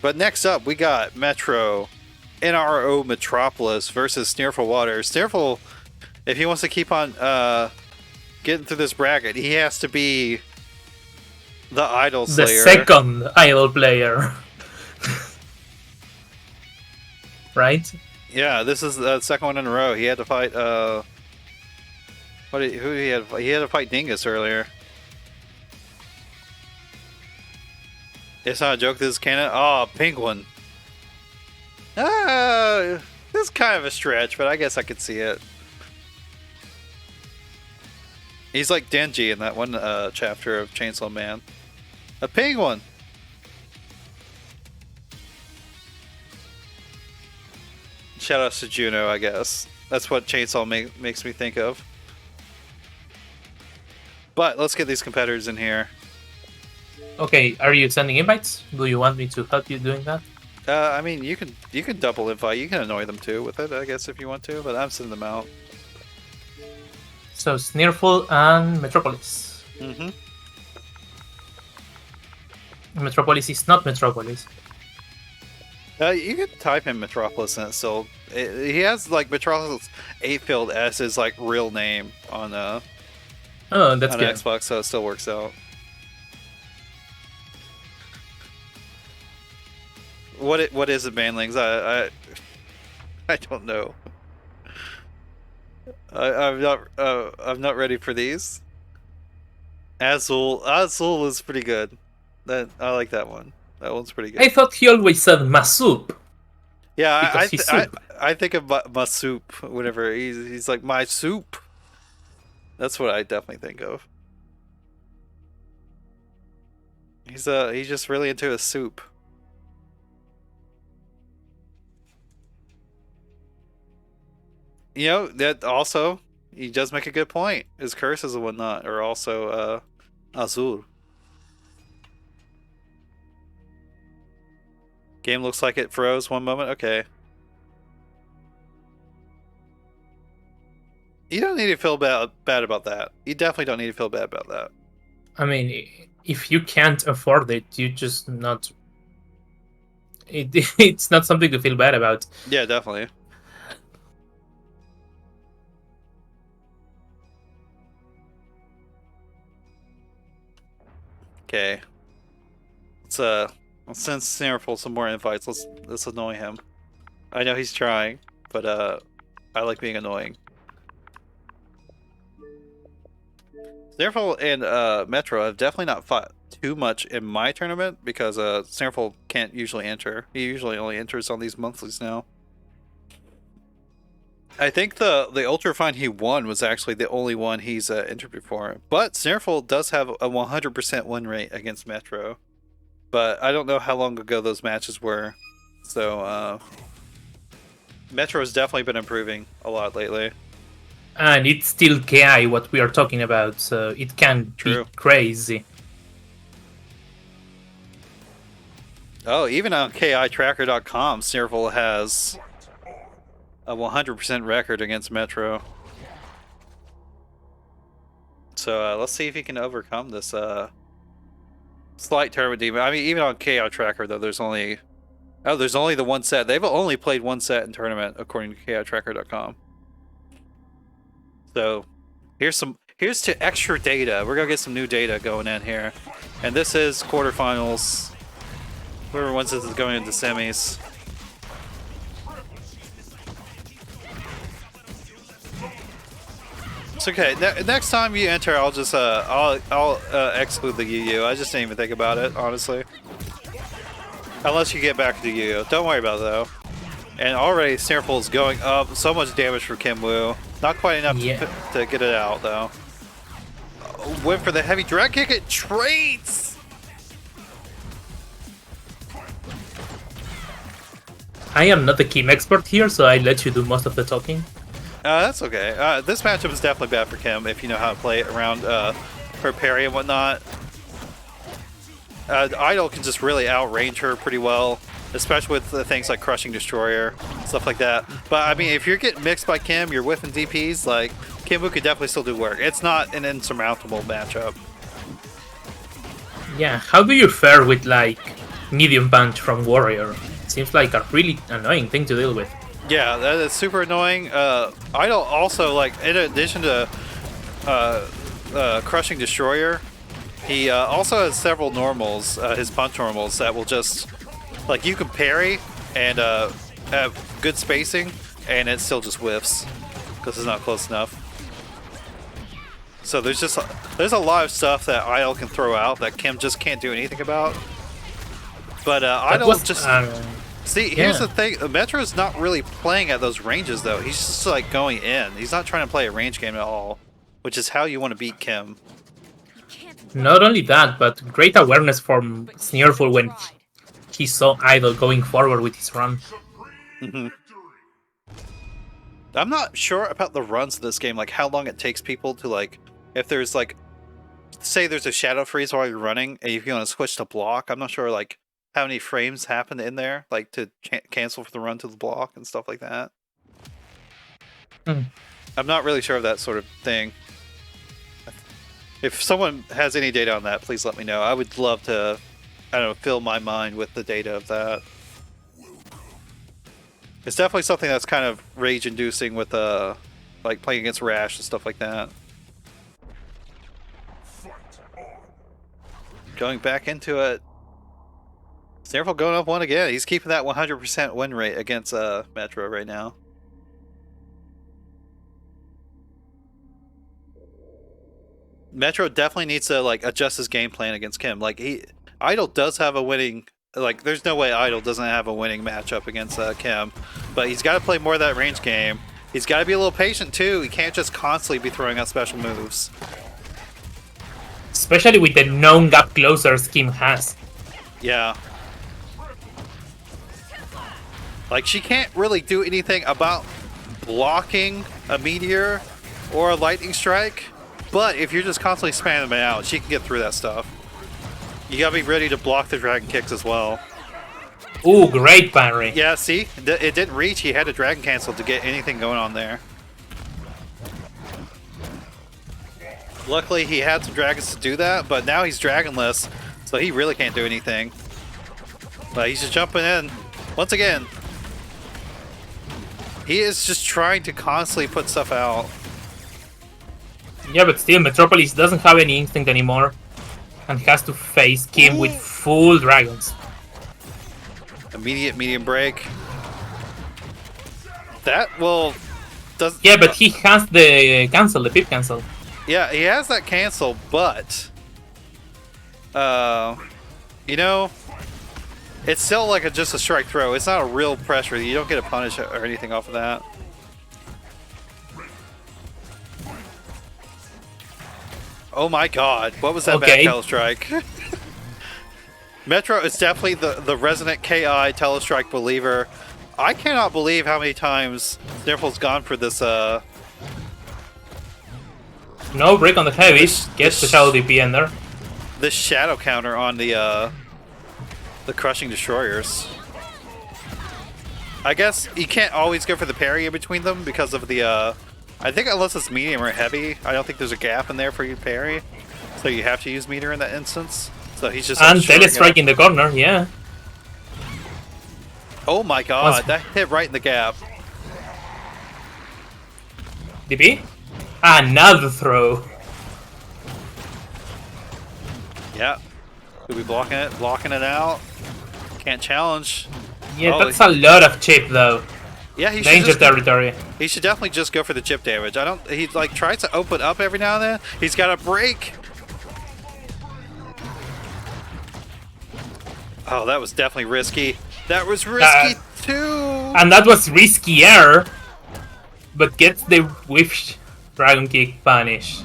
But next up, we got Metro NRO Metropolis versus SneerfulWater. Sneerful, if he wants to keep on getting through this bracket, he has to be the Eyedol The Slayer. second Eyedol player. Right? Yeah, this is the second one in a row. He had to fight, who did he had? He had to fight Dingus earlier. It's not a joke, this is canon. Oh, Penguin. This is kind of a stretch, but I guess I could see it. He's like Denji in that one chapter of Chainsaw Man. A penguin! Shout out to Juno, I guess. That's what Chainsaw makes me think of. But let's get these competitors in here. Okay, are you sending invites? Do you want me to help you doing that? I mean, you can double invite. You can annoy them too with it, I guess, if you want to. But I'm sending them out. So Sneerful and Metropolis. Mm-hmm. Metropolis is not Metropolis. You could type in Metropolis and it still... he has, like, Metropolis 8-filled S is, like, real name on, Oh, that's on good. Xbox, so it still works out. What is it, Banlings? I don't know. I'm not ready for these. Azul is pretty good. I like that one. That one's pretty good. I thought he always said Masup. Yeah, Because I think of my soup whenever he's like my soup. That's what I definitely think of. He's just really into his soup. You know, that also he does make a good point. His curses and whatnot are also Azul. Game looks like it froze one moment. Okay. You don't need to feel bad about that. You definitely don't need to feel bad about that. I mean, if you can't afford it, you just not... It's not something to feel bad about. Yeah, definitely. Okay. Let's send Sneerful some more invites. Let's annoy him. I know he's trying, but I like being annoying. Sneerful and Metro have definitely not fought too much in my tournament because Sneerful can't usually enter. He usually only enters on these monthlies now. I think the Ultra Fine he won was actually the only one he's entered before. But Sneerful does have a 100% win rate against Metro. But I don't know how long ago those matches were. So, Metro has definitely been improving a lot lately. And it's still KI what we are talking about, so it can be crazy. Oh, even on KITracker.com, Sneerful has a 100% record against Metro. So let's see if he can overcome this slight tournament demon. I mean, even on KI Tracker though, there's only the one set. They've only played one set in tournament according to KITracker.com. So here's to extra data. We're gonna get some new data going in here, and this is quarterfinals. Whoever wins this is going into semis. It's okay. Next time you enter, I'll just I'll exclude the UU. I just didn't even think about it, honestly. Unless you get back to UU. Don't worry about it though. And already Sneerful is going up. So much damage for Kim Woo. Not quite enough to get it out though. Went for the heavy drag kick. It trades. I am not a Kim expert here, so I let you do most of the talking. That's okay. This matchup is definitely bad for Kim if you know how to play it around her parry and whatnot. Eyedol can just really outrange her pretty well, especially with things like Crushing Destroyer, stuff like that. But I mean, if you're getting mixed by Kim, you're whiffing DPs, like, Kim Woo could definitely still do work. It's not an insurmountable matchup. Yeah, how do you fare with, like, medium punch from Warrior. Seems like a really annoying thing to deal with. Yeah, that is super annoying. Eyedol also, like, in addition to crushing Destroyer, he also has several normals, his punch normals, that will just, like, you can parry and have good spacing, and it still just whiffs because it's not close enough. So there's a lot of stuff that Eyedol can throw out that Kim just can't do anything about. But Eyedol just see. Here's the thing: Metro's not really playing at those ranges though. He's just like going in. He's not trying to play a range game at all, which is how you want to beat Kim. Not only that, but great awareness from Sneerful when he saw Eyedol going forward with his run. I'm not sure about the runs of this game, like how long it takes people to, like, if there's like, say there's a shadow freeze while you're running and if you want to switch to block, I'm not sure like how many frames happen in there, like to cancel for the run to the block and stuff like that. I'm not really sure of that sort of thing. If someone has any data on that, please let me know. I would love to, I don't know, fill my mind with the data of that. It's definitely something that's kind of rage-inducing with, like, playing against Rash and stuff like that. Going back into it. Sneerful going up one again. He's keeping that 100% win rate against Metro right now. Metro definitely needs to, like, adjust his game plan against Kim. Like, Eyedol does have a winning... Like, there's no way Eyedol doesn't have a winning matchup against Kim. But he's got to play more of that range game. He's got to be a little patient, too. He can't just constantly be throwing out special moves. Especially with the known gap closers Kim has. Yeah. Like, she can't really do anything about blocking a meteor or a lightning strike. But if you're just constantly spamming them out, she can get through that stuff. You gotta be ready to block the dragon kicks as well. Ooh, great parry. Yeah, see? It didn't reach. He had to dragon cancel to get anything going on there. Luckily, he had some dragons to do that, but now he's dragonless, so he really can't do anything. But he's just jumping in. Once again, he is just trying to constantly put stuff out. Yeah, but still, Metropolis doesn't have any instinct anymore. And has to face Kim with full dragons. Immediate medium break. That will... Yeah, but he has the cancel, the pip cancel. Yeah, he has that cancel, but... you know... It's still like just a strike throw. It's not a real pressure. You don't get a punish or anything off of that. Oh my god, what was that bad telestrike? Metro is definitely the resident KI telestrike believer. I cannot believe how many times Sneerful's gone for this, No break on the heavies, gets the shadow DP in there. This shadow counter on the crushing destroyers. I guess you can't always go for the parry in between them because of the, I think unless it's medium or heavy, I don't think there's a gap in there for you to parry. So you have to use meter in that instance. So he's just... And telestrike in the corner, yeah. Oh my god, that hit right in the gap. DP? Another throw. Yeah. Could be blocking it out. Can't challenge. Yeah, that's a lot of chip though. Yeah, he danger territory. He should definitely just go for the chip damage. He like tries to open up every now and then. He's got a break. Oh, that was definitely risky. That was risky too. And that was riskier, but gets the whiff dragon kick punish.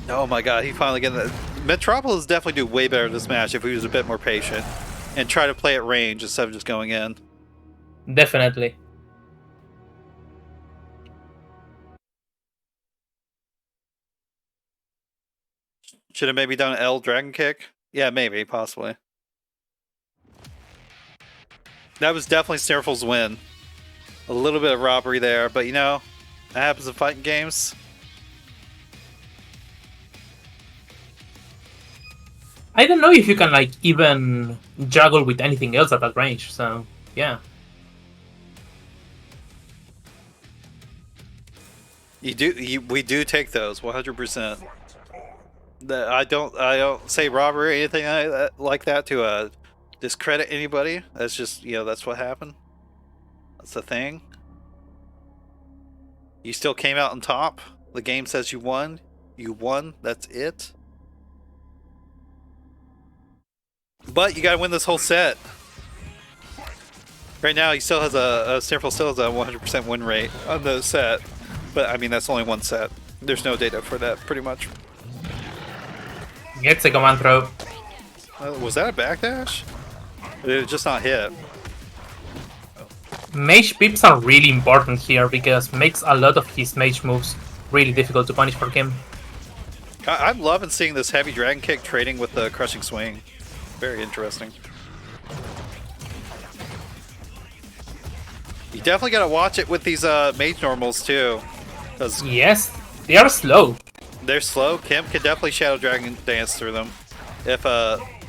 Oh my god, he finally got that. Metropolis definitely do way better this match if he was a bit more patient and try to play at range instead of just going in. Definitely. Should have maybe done an L dragon kick? Yeah, maybe, possibly. That was definitely Sneerful's win. A little bit of robbery there, but you know, that happens in fighting games. I don't know if you can like even juggle with anything else at that range. So yeah. We do take those 100%. I don't say robbery or anything like that to discredit anybody. That's just, you know, that's what happened. That's the thing. You still came out on top. The game says you won. You won. That's it. But you gotta win this whole set. Right now, he still has Sneerful still has a 100% win rate on the set. But I mean, that's only one set. There's no data for that, pretty much. Gets a command throw. Was that a backdash? Or did it just not hit? Mage pips are really important here because makes a lot of his mage moves really difficult to punish for Kim. I'm loving seeing this heavy dragon kick trading with the crushing swing. Very interesting. You definitely gotta watch it with these mage normals too. Yes, they are slow. They're slow. Kim can definitely Shadow Dragon dance through them if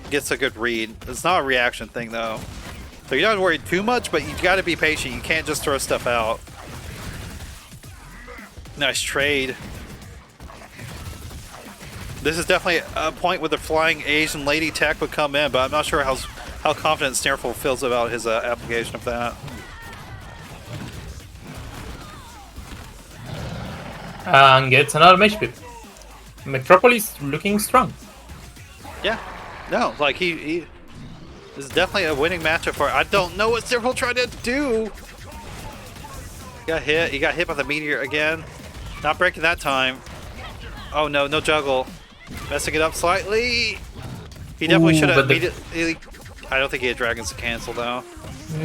gets a good read. It's not a reaction thing though. So you're not worried too much, but you gotta be patient. You can't just throw stuff out. Nice trade. This is definitely a point where the flying Asian lady tech would come in, but I'm not sure how confident Sneerful feels about his application of that. And gets another mage pip. Metropolis looking strong. Yeah. No, like he this is definitely a winning matchup for. I don't know what Sneerful tried to do. Got hit. He got hit by the meteor again. Not breaking that time. Oh no, no juggle. Messing it up slightly. He definitely should have immediately. I don't think he had dragons to cancel though.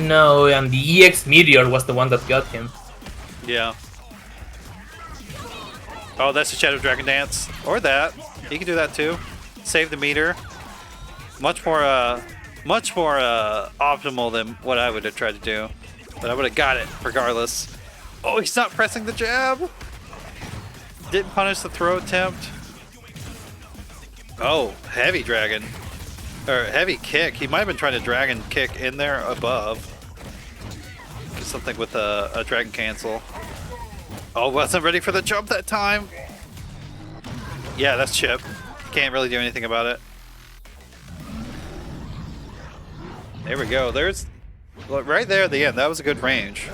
No, and the EX meteor was the one that got him. Yeah. Oh, that's a Shadow Dragon Dance. Or that. He can do that too. Save the meter. Much more optimal than what I would have tried to do. But I would have got it regardless. Oh, he's not pressing the jab. Didn't punish the throw attempt. Oh, heavy dragon. Or heavy kick. He might have been trying to dragon kick in there above. Get something with a dragon cancel. Oh, wasn't ready for the jump that time. Yeah, that's chip. Can't really do anything about it. There we go. There's right there at the end. That was a good range.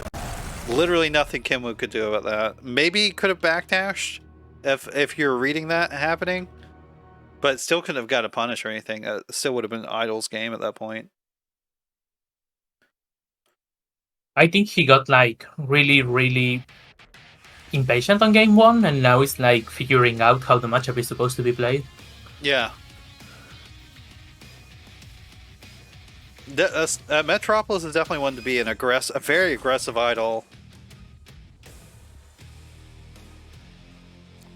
Literally nothing Kimwoo could do about that. Maybe he could have backdashed if you're reading that happening, but still couldn't have got a punish or anything. Still would have been Eyedol's game at that point. I think he got like really impatient on game one, and now it's like figuring out how the matchup is supposed to be played. Yeah. Metropolis is definitely one to be a very aggressive Eyedol.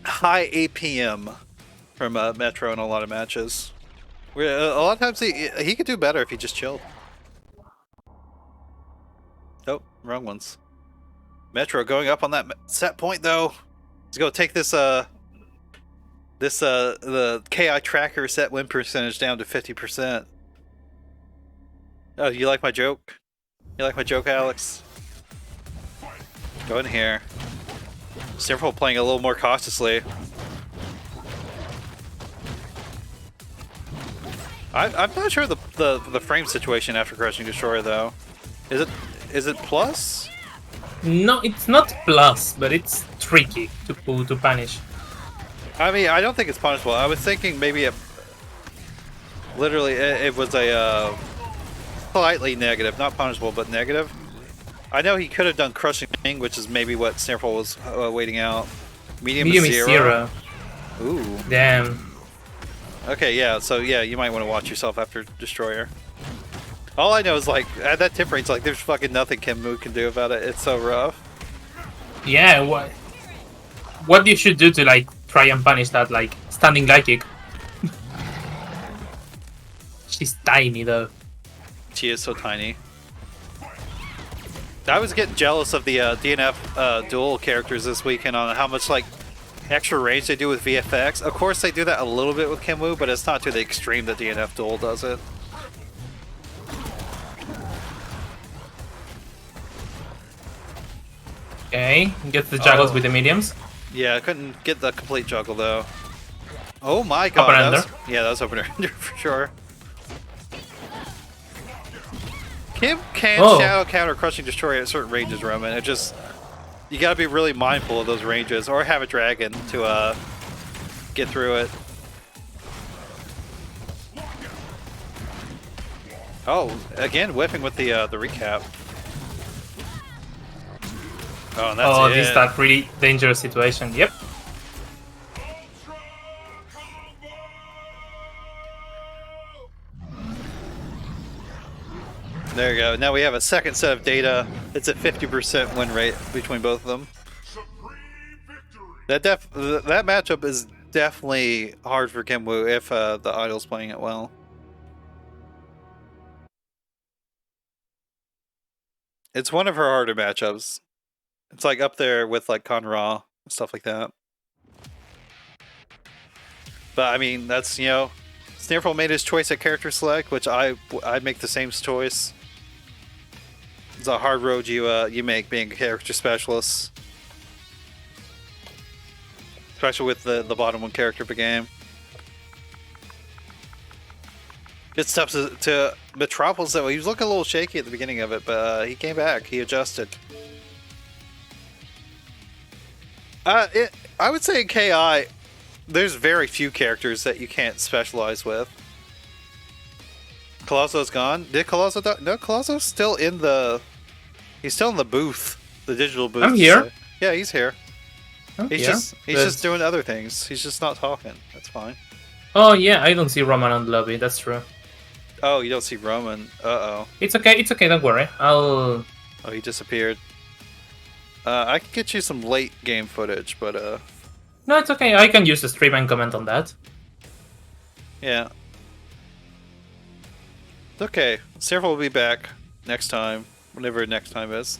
High APM from Metro in a lot of matches. A lot of times he could do better if he just chilled. Oh, wrong ones. Metro going up on that set point though. Let's go take this the KI tracker set win percentage down to 50%. Oh, you like my joke? You like my joke, Alex? Go in here. Sneerful playing a little more cautiously. I'm not sure the frame situation after Crushing Destroyer though. Is it plus? No, it's not plus, but it's tricky to punish. I mean, I don't think it's punishable. I was thinking maybe it was a slightly negative, not punishable, but negative. I know he could have done Crushing, which is maybe what Sneerful was waiting out. Medium is zero. Ooh. Damn. Okay, yeah, so yeah, you might want to watch yourself after Destroyer. All I know is, like, at that tip range, like, there's fucking nothing Kimwoo can do about it. It's so rough. Yeah, what you should do to, like, try and punish that, like, standing light kick? She's tiny, though. She is so tiny. I was getting jealous of the DNF duel characters this weekend on how much, like, extra range they do with VFX. Of course, they do that a little bit with Kenwu, but it's not to the extreme that DNF Duel does it. Okay, gets the juggles with the mediums. Yeah, I couldn't get the complete juggle though. Oh my god. Open ender. Yeah, that was opener ender for sure. Kim can shadow counter crushing destroy at certain ranges, Roman. It just, you gotta be really mindful of those ranges, or have a dragon to get through it. Oh, again whipping with the recap. Oh, and that's it. This is that really dangerous situation. Yep. There you go. Now we have a second set of data. It's a 50% win rate between both of them. That matchup is definitely hard for Kenwu if the Eyedol's playing it well. It's one of her harder matchups. It's like up there with like Conra and stuff like that. But I mean, that's, you know, Sneerful made his choice at character select, which I'd make the same choice. It's a hard road you make being a character specialist, especially with the bottom one character per game. Good stuff to Metropolis though. He was looking a little shaky at the beginning of it, but he came back. He adjusted. I would say in KI, there's very few characters that you can't specialize with. Colosso's gone. Did Colosso die? No, Colosso's still in the... He's still in the booth. The digital booth. I'm here. Yeah, he's here. He's Yeah. just doing other things. He's just not talking. That's fine. Oh yeah, I don't see Roman on the lobby. That's true. Oh, you don't see Roman. Uh-oh. It's okay. It's okay. Don't worry. I'll... Oh, he disappeared. I can get you some late game footage, but No, it's okay. I can use the stream and comment on that. yeah. It's okay. Sneerful will be back next time. Whenever next time is.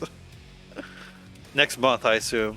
Next month, I assume.